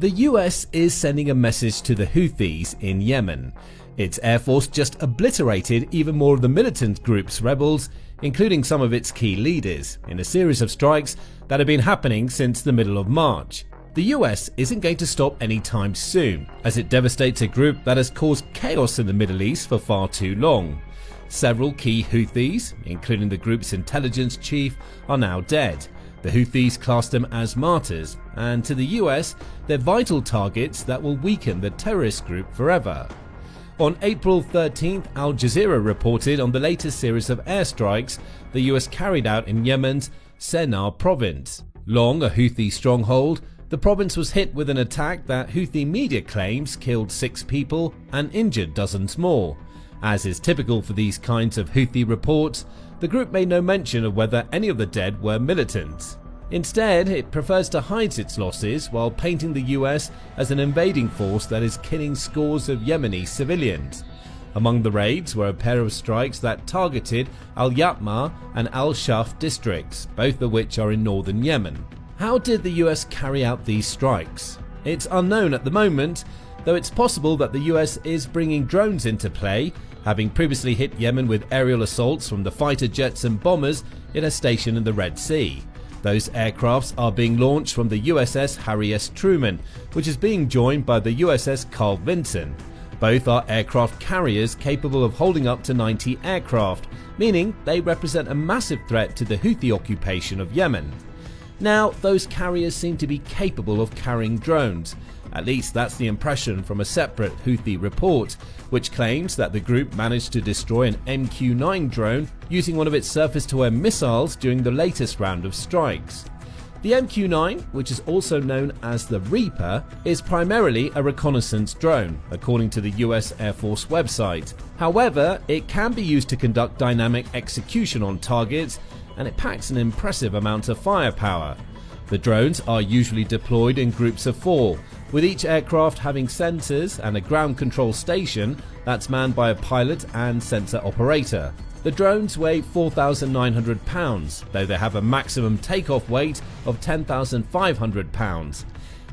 The US is sending a message to the Houthis in Yemen. Its air force just obliterated even more of the militant group's rebels, including some of its key leaders, in a series of strikes that have been happening since the middle of March. The US isn't going to stop anytime soon, as it devastates a group that has caused chaos in the Middle East for far too long. Several key Houthis, including the group's intelligence chief, are now dead. The Houthis class them as martyrs, and to the US, they're vital targets that will weaken the terrorist group forever. On April 13th, Al Jazeera reported on the latest series of airstrikes the US carried out in Yemen's Sennar province. Long a Houthi stronghold, the province was hit with an attack that Houthi media claims killed 6 people and injured dozens more. As is typical for these kinds of Houthi reports, the group made no mention of whether any of the dead were militants. Instead, it prefers to hide its losses while painting the US as an invading force that is killing scores of Yemeni civilians. Among the raids were a pair of strikes that targeted Al-Yatma and Al-Shaf districts, both of which are in northern Yemen. How did the US carry out these strikes? It's unknown at the moment, though it's possible that the US is bringing drones into play, having previously hit Yemen with aerial assaults from the fighter jets and bombers in a station in the Red Sea. Those aircrafts are being launched from the USS Harry S. Truman, which is being joined by the USS Carl Vinson. Both are aircraft carriers capable of holding up to 90 aircraft, meaning they represent a massive threat to the Houthi occupation of Yemen. Now, those carriers seem to be capable of carrying drones. At least that's the impression from a separate Houthi report, which claims that the group managed to destroy an MQ-9 drone using one of its surface-to-air missiles during the latest round of strikes. The MQ-9, which is also known as the Reaper, is primarily a reconnaissance drone, according to the US Air Force website. However, it can be used to conduct dynamic execution on targets, and it packs an impressive amount of firepower. The drones are usually deployed in groups of 4, with each aircraft having sensors and a ground control station that's manned by a pilot and sensor operator. The drones weigh 4,900 pounds, though they have a maximum takeoff weight of 10,500 pounds.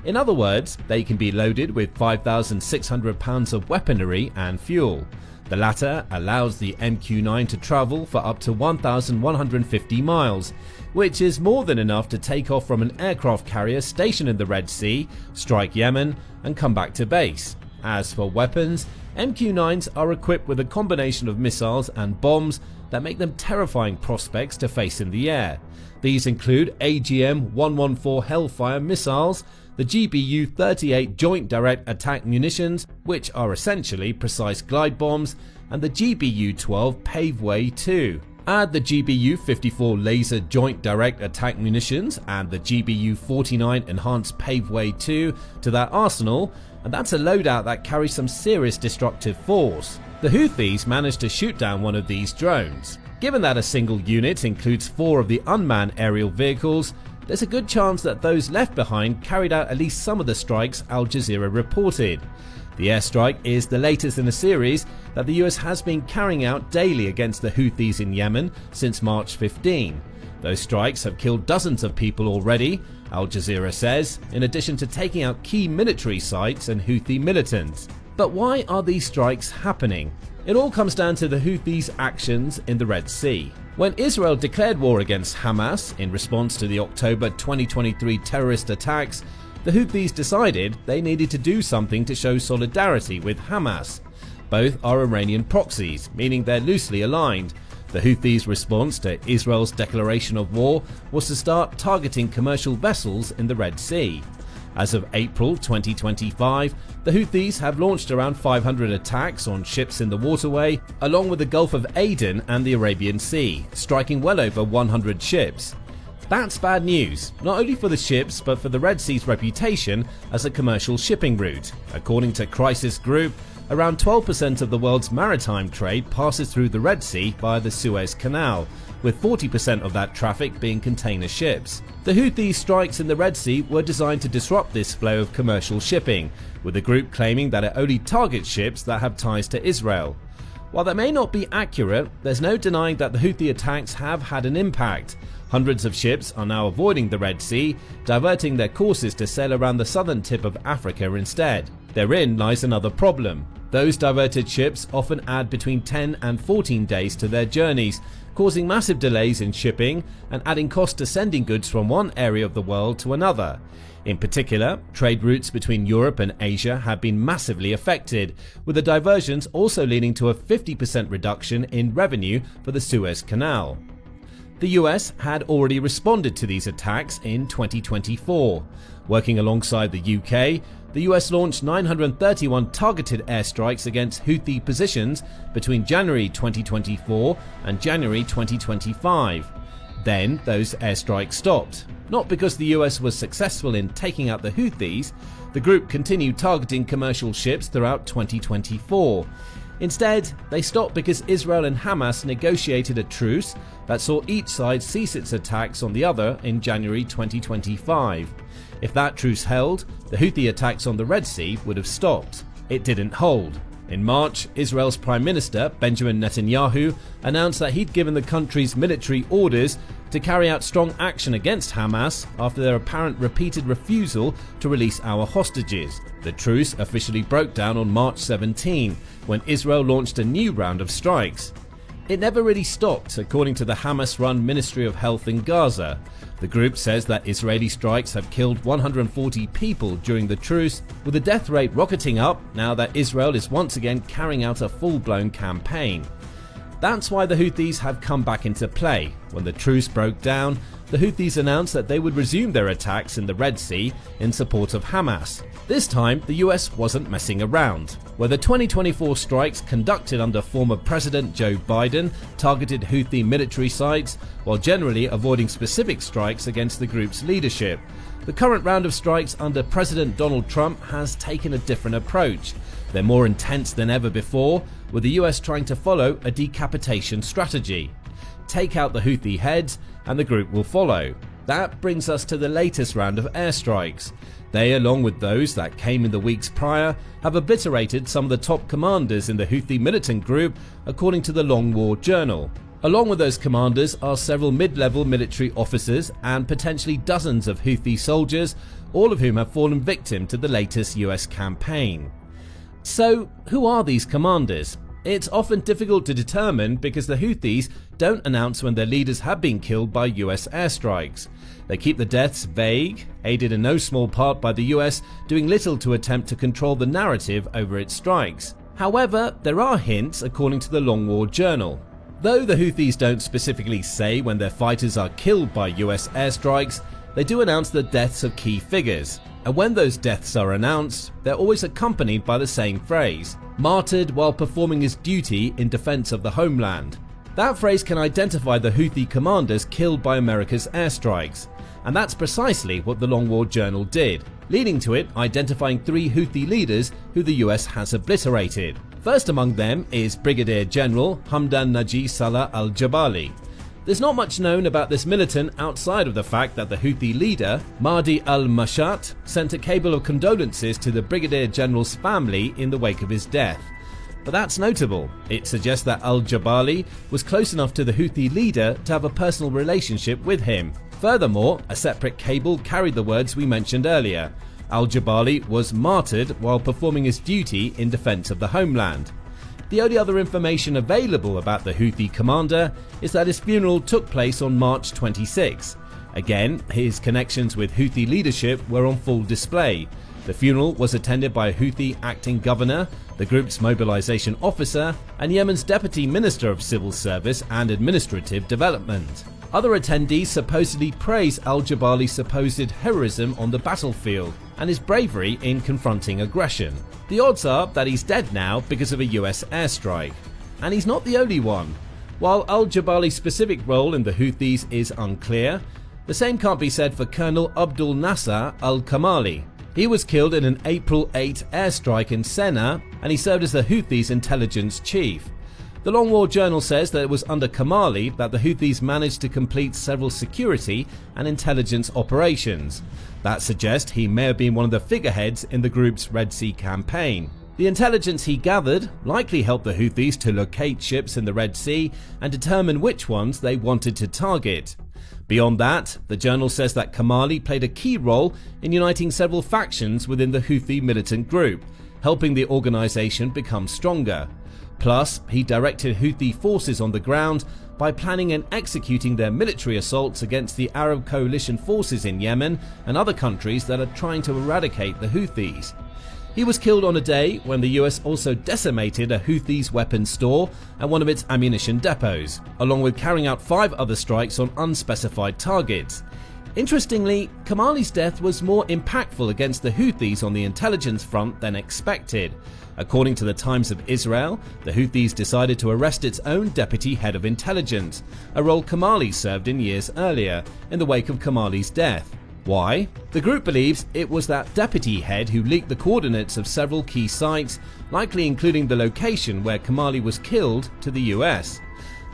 In other words, they can be loaded with 5,600 pounds of weaponry and fuel. The latter allows the MQ-9 to travel for up to 1,150 miles, which is more than enough to take off from an aircraft carrier stationed in the Red Sea, strike Yemen, and come back to base. As for weapons, MQ-9s are equipped with a combination of missiles and bombs that make them terrifying prospects to face in the air. These include AGM-114 Hellfire missiles, the GBU-38 Joint Direct Attack munitions, which are essentially precise glide bombs, and the GBU-12 Paveway 2. Add the GBU-54 Laser Joint Direct Attack munitions and the GBU-49 Enhanced Paveway 2 to that arsenal, and that's a loadout that carries some serious destructive force. The Houthis managed to shoot down one of these drones. Given that a single unit includes 4 of the unmanned aerial vehicles, there's a good chance that those left behind carried out at least some of the strikes Al Jazeera reported. The airstrike is the latest in a series that the US has been carrying out daily against the Houthis in Yemen since March 15. Those strikes have killed dozens of people already, Al Jazeera says, in addition to taking out key military sites and Houthi militants. But why are these strikes happening? It all comes down to the Houthis' actions in the Red Sea. When Israel declared war against Hamas in response to the October 2023 terrorist attacks, the Houthis decided they needed to do something to show solidarity with Hamas. Both are Iranian proxies, meaning they're loosely aligned. The Houthis' response to Israel's declaration of war was to start targeting commercial vessels in the Red Sea. As of April 2025, the Houthis have launched around 500 attacks on ships in the waterway, along with the Gulf of Aden and the Arabian Sea, striking well over 100 ships. That's bad news, not only for the ships but for the Red Sea's reputation as a commercial shipping route. According to Crisis Group, around 12% of the world's maritime trade passes through the Red Sea via the Suez Canal, with 40% of that traffic being container ships. The Houthi strikes in the Red Sea were designed to disrupt this flow of commercial shipping, with the group claiming that it only targets ships that have ties to Israel. While that may not be accurate, there's no denying that the Houthi attacks have had an impact. Hundreds of ships are now avoiding the Red Sea, diverting their courses to sail around the southern tip of Africa instead. Therein lies another problem. Those diverted ships often add between 10 and 14 days to their journeys, causing massive delays in shipping and adding cost to sending goods from one area of the world to another. In particular, trade routes between Europe and Asia have been massively affected, with the diversions also leading to a 50% reduction in revenue for the Suez Canal. The US had already responded to these attacks in 2024. Working alongside the UK, the US launched 931 targeted airstrikes against Houthi positions between January 2024 and January 2025. Then those airstrikes stopped. Not because the US was successful in taking out the Houthis, the group continued targeting commercial ships throughout 2024. Instead, they stopped because Israel and Hamas negotiated a truce that saw each side cease its attacks on the other in January 2025. If that truce held, the Houthi attacks on the Red Sea would have stopped. It didn't hold. In March, Israel's Prime Minister Benjamin Netanyahu announced that he'd given the country's military orders to carry out strong action against Hamas after their apparent repeated refusal to release our hostages. The truce officially broke down on March 17, when Israel launched a new round of strikes. It never really stopped, according to the Hamas-run Ministry of Health in Gaza. The group says that Israeli strikes have killed 140 people during the truce, with the death rate rocketing up now that Israel is once again carrying out a full-blown campaign. That's why the Houthis have come back into play. When the truce broke down, the Houthis announced that they would resume their attacks in the Red Sea in support of Hamas. This time, the US wasn't messing around. Where the 2024 strikes conducted under former President Joe Biden targeted Houthi military sites, while generally avoiding specific strikes against the group's leadership. The current round of strikes under President Donald Trump has taken a different approach. They're more intense than ever before, with the US trying to follow a decapitation strategy. Take out the Houthi heads and the group will follow. That brings us to the latest round of airstrikes. They, along with those that came in the weeks prior, have obliterated some of the top commanders in the Houthi militant group, according to the Long War Journal. Along with those commanders are several mid-level military officers and potentially dozens of Houthi soldiers, all of whom have fallen victim to the latest US campaign. So, who are these commanders? It's often difficult to determine because the Houthis don't announce when their leaders have been killed by US airstrikes. They keep the deaths vague, aided in no small part by the US doing little to attempt to control the narrative over its strikes. However, there are hints according to the Long War Journal. Though the Houthis don't specifically say when their fighters are killed by US airstrikes, they do announce the deaths of key figures. And when those deaths are announced, they're always accompanied by the same phrase: martyred while performing his duty in defense of the homeland. That phrase can identify the Houthi commanders killed by America's airstrikes. And that's precisely what the Long War Journal did, leading to it identifying 3 Houthi leaders who the US has obliterated. First among them is Brigadier General Hamdan Naji Salah al-Jabali. There's not much known about this militant outside of the fact that the Houthi leader, Mahdi al-Mashat, sent a cable of condolences to the Brigadier General's family in the wake of his death. But that's notable. It suggests that al-Jabali was close enough to the Houthi leader to have a personal relationship with him. Furthermore, a separate cable carried the words we mentioned earlier. Al-Jabali was martyred while performing his duty in defense of the homeland. The only other information available about the Houthi commander is that his funeral took place on March 26. Again, his connections with Houthi leadership were on full display. The funeral was attended by a Houthi acting governor, the group's mobilization officer, and Yemen's deputy minister of civil service and administrative development. Other attendees supposedly praise al-Jabali's supposed heroism on the battlefield and his bravery in confronting aggression. The odds are that he's dead now because of a US airstrike. And he's not the only one. While al-Jabali's specific role in the Houthis is unclear, the same can't be said for Colonel Abdul Nasser al-Kamali. He was killed in an April 8 airstrike in Senna, and he served as the Houthis' intelligence chief. The Long War Journal says that it was under Kamali that the Houthis managed to complete several security and intelligence operations. That suggests he may have been one of the figureheads in the group's Red Sea campaign. The intelligence he gathered likely helped the Houthis to locate ships in the Red Sea and determine which ones they wanted to target. Beyond that, the journal says that Kamali played a key role in uniting several factions within the Houthi militant group, helping the organization become stronger. Plus, he directed Houthi forces on the ground by planning and executing their military assaults against the Arab coalition forces in Yemen and other countries that are trying to eradicate the Houthis. He was killed on a day when the US also decimated a Houthis weapons store and one of its ammunition depots, along with carrying out 5 other strikes on unspecified targets. Interestingly, Kamali's death was more impactful against the Houthis on the intelligence front than expected. According to the Times of Israel, the Houthis decided to arrest its own deputy head of intelligence, a role Kamali served in years earlier, in the wake of Kamali's death. Why? The group believes it was that deputy head who leaked the coordinates of several key sites, likely including the location where Kamali was killed, to the US.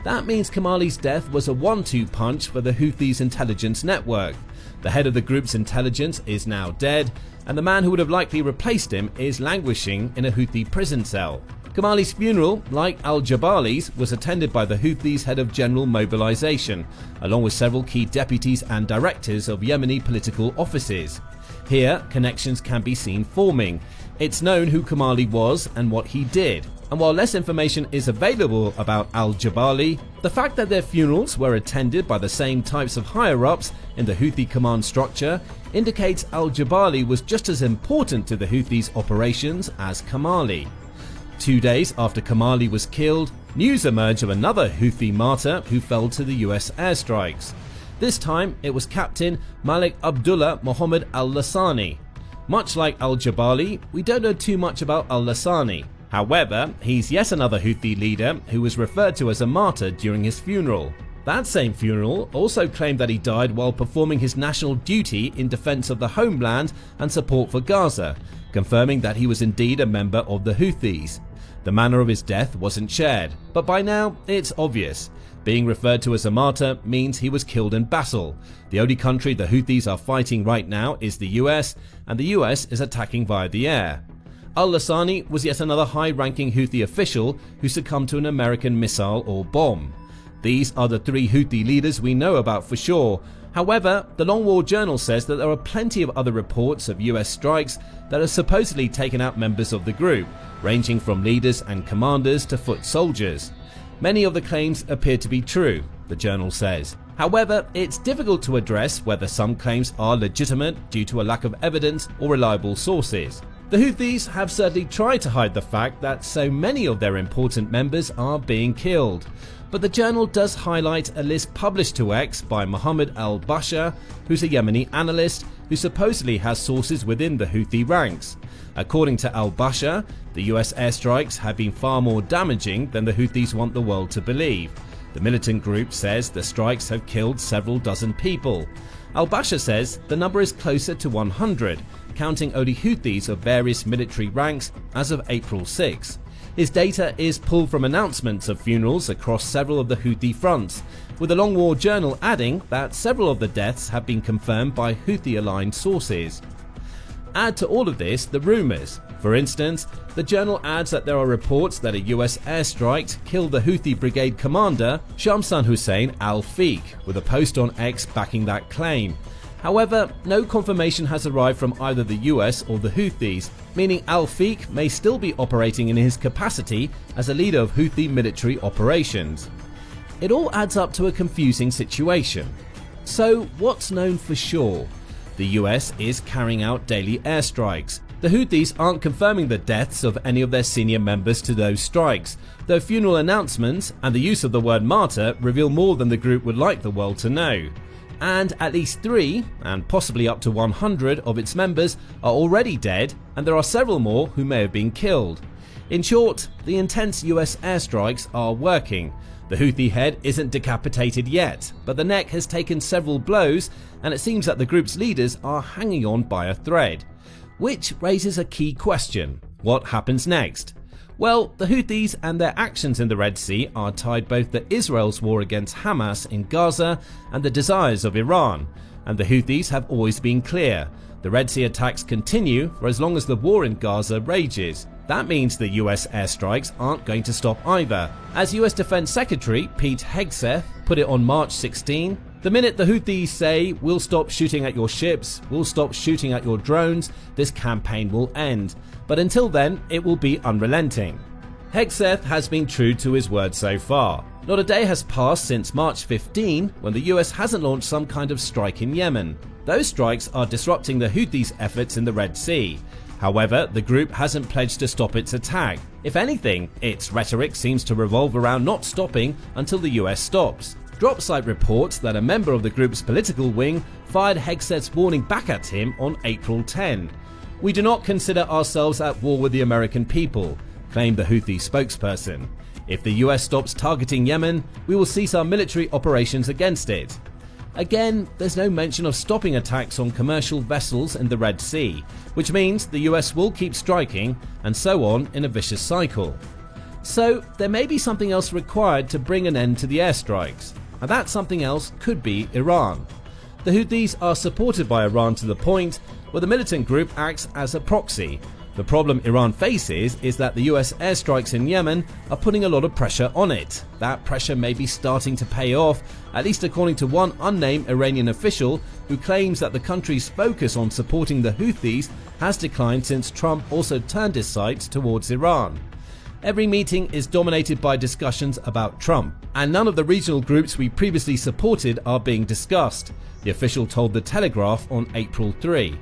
That means Kamali's death was a 1-2 punch for the Houthis' intelligence network. The head of the group's intelligence is now dead, and the man who would have likely replaced him is languishing in a Houthi prison cell. Kamali's funeral, like al-Jabali's, was attended by the Houthis' head of general mobilization, along with several key deputies and directors of Yemeni political offices. Here, connections can be seen forming. It's known who Kamali was and what he did. And while less information is available about al-Jabali, the fact that their funerals were attended by the same types of higher-ups in the Houthi command structure indicates al-Jabali was just as important to the Houthis' operations as Kamali. 2 days after Kamali was killed, news emerged of another Houthi martyr who fell to the US airstrikes. This time, it was Captain Malik Abdullah Mohammed al-Lassani. Much like al-Jabali, we don't know too much about al-Lassani. However, he's yet another Houthi leader who was referred to as a martyr during his funeral. That same funeral also claimed that he died while performing his national duty in defense of the homeland and support for Gaza, confirming that he was indeed a member of the Houthis. The manner of his death wasn't shared, but by now it's obvious. Being referred to as a martyr means he was killed in battle. The only country the Houthis are fighting right now is the US, and the US is attacking via the air. Al-Lassani was yet another high-ranking Houthi official who succumbed to an American missile or bomb. These are the 3 Houthi leaders we know about for sure. However, the Long War Journal says that there are plenty of other reports of US strikes that have supposedly taken out members of the group, ranging from leaders and commanders to foot soldiers. Many of the claims appear to be true, the journal says. However, it's difficult to address whether some claims are legitimate due to a lack of evidence or reliable sources. The Houthis have certainly tried to hide the fact that so many of their important members are being killed, but the journal does highlight a list published to X by Mohammed al-Bashar, who's a Yemeni analyst who supposedly has sources within the Houthi ranks. According to al-Bashar, the US airstrikes have been far more damaging than the Houthis want the world to believe. The militant group says the strikes have killed several dozen people. Al-Bashar says the number is closer to 100, counting only Houthis of various military ranks as of April 6. His data is pulled from announcements of funerals across several of the Houthi fronts, with the Long War Journal adding that several of the deaths have been confirmed by Houthi-aligned sources. Add to all of this the rumours. For instance, the journal adds that there are reports that a US airstrike killed the Houthi brigade commander Shamsan Hussein al-Fiq, with a post on X backing that claim. However, no confirmation has arrived from either the US or the Houthis, meaning al-Fiq may still be operating in his capacity as a leader of Houthi military operations. It all adds up to a confusing situation. So, what's known for sure? The US is carrying out daily airstrikes. The Houthis aren't confirming the deaths of any of their senior members to those strikes, though funeral announcements and the use of the word martyr reveal more than the group would like the world to know. And at least 3, and possibly up to 100 of its members are already dead, and there are several more who may have been killed. In short, the intense US airstrikes are working. The Houthi head isn't decapitated yet, but the neck has taken several blows, and it seems that the group's leaders are hanging on by a thread. Which raises a key question: what happens next? Well, the Houthis and their actions in the Red Sea are tied both to Israel's war against Hamas in Gaza and the desires of Iran. And the Houthis have always been clear: The Red Sea attacks continue for as long as the war in Gaza rages. That means the US airstrikes aren't going to stop either. As US Defense Secretary Pete Hegseth put it on March 16, the minute the Houthis say, "We'll stop shooting at your ships, we'll stop shooting at your drones," this campaign will end. But until then, it will be unrelenting. Hegseth has been true to his word so far. Not a day has passed since March 15 when the US hasn't launched some kind of strike in Yemen. Those strikes are disrupting the Houthis' efforts in the Red Sea. However, the group hasn't pledged to stop its attack. If anything, its rhetoric seems to revolve around not stopping until the US stops. Dropsite reports that a member of the group's political wing fired Hegseth's warning back at him on April 10. "We do not consider ourselves at war with the American people," claimed the Houthi spokesperson. "If the US stops targeting Yemen, we will cease our military operations against it." Again, there's no mention of stopping attacks on commercial vessels in the Red Sea, which means the US will keep striking, and so on in a vicious cycle. So there may be something else required to bring an end to the airstrikes, and that something else could be Iran. The Houthis are supported by Iran to the point where the militant group acts as a proxy. The problem Iran faces is that the US airstrikes in Yemen are putting a lot of pressure on it. That pressure may be starting to pay off, at least according to one unnamed Iranian official who claims that the country's focus on supporting the Houthis has declined since Trump also turned his sights towards Iran. Every meeting is dominated by discussions about Trump, and none of the regional groups we previously supported are being discussed, the official told The Telegraph on April 3.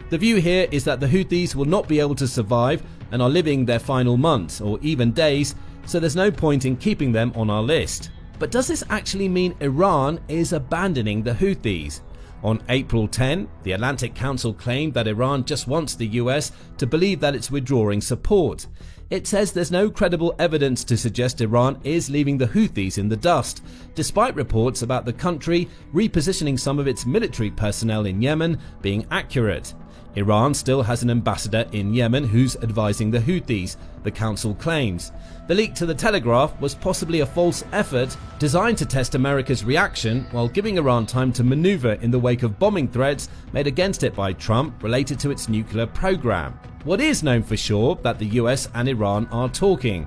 The view here is that the Houthis will not be able to survive and are living their final months or even days, so there's no point in keeping them on our list. But does this actually mean Iran is abandoning the Houthis? On April 10, the Atlantic Council claimed that Iran just wants the US to believe that it's withdrawing support. It says there's no credible evidence to suggest Iran is leaving the Houthis in the dust, despite reports about the country repositioning some of its military personnel in Yemen being accurate. Iran still has an ambassador in Yemen who's advising the Houthis, the council claims. The leak to The Telegraph was possibly a false effort designed to test America's reaction while giving Iran time to maneuver in the wake of bombing threats made against it by Trump related to its nuclear program. What is known for sure that the US and Iran are talking.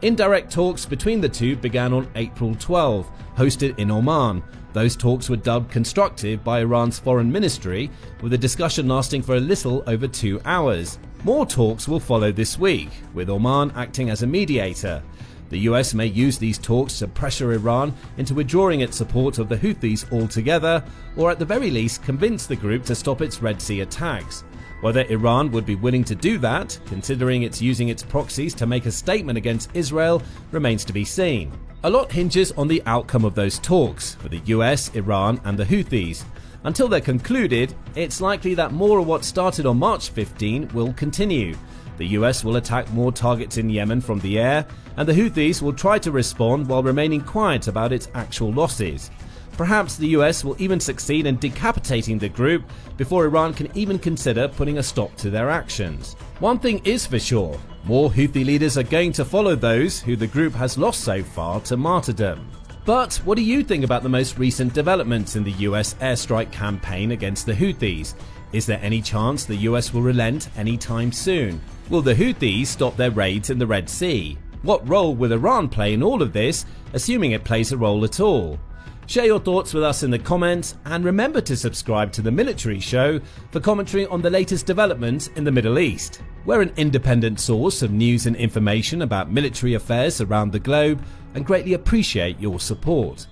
Indirect talks between the two began on April 12, hosted in Oman. Those talks were dubbed constructive by Iran's foreign ministry, with a discussion lasting for a little over 2 hours. More talks will follow this week, with Oman acting as a mediator. The US may use these talks to pressure Iran into withdrawing its support of the Houthis altogether, or at the very least convince the group to stop its Red Sea attacks. Whether Iran would be willing to do that, considering it's using its proxies to make a statement against Israel, remains to be seen. A lot hinges on the outcome of those talks for the US, Iran and the Houthis. Until they're concluded, it's likely that more of what started on March 15 will continue. The US will attack more targets in Yemen from the air, and the Houthis will try to respond while remaining quiet about its actual losses. Perhaps the US will even succeed in decapitating the group before Iran can even consider putting a stop to their actions. One thing is for sure, more Houthi leaders are going to follow those who the group has lost so far to martyrdom. But what do you think about the most recent developments in the US airstrike campaign against the Houthis? Is there any chance the US will relent anytime soon? Will the Houthis stop their raids in the Red Sea? What role will Iran play in all of this, assuming it plays a role at all? Share your thoughts with us in the comments, and remember to subscribe to The Military Show for commentary on the latest developments in the Middle East. We're an independent source of news and information about military affairs around the globe and greatly appreciate your support.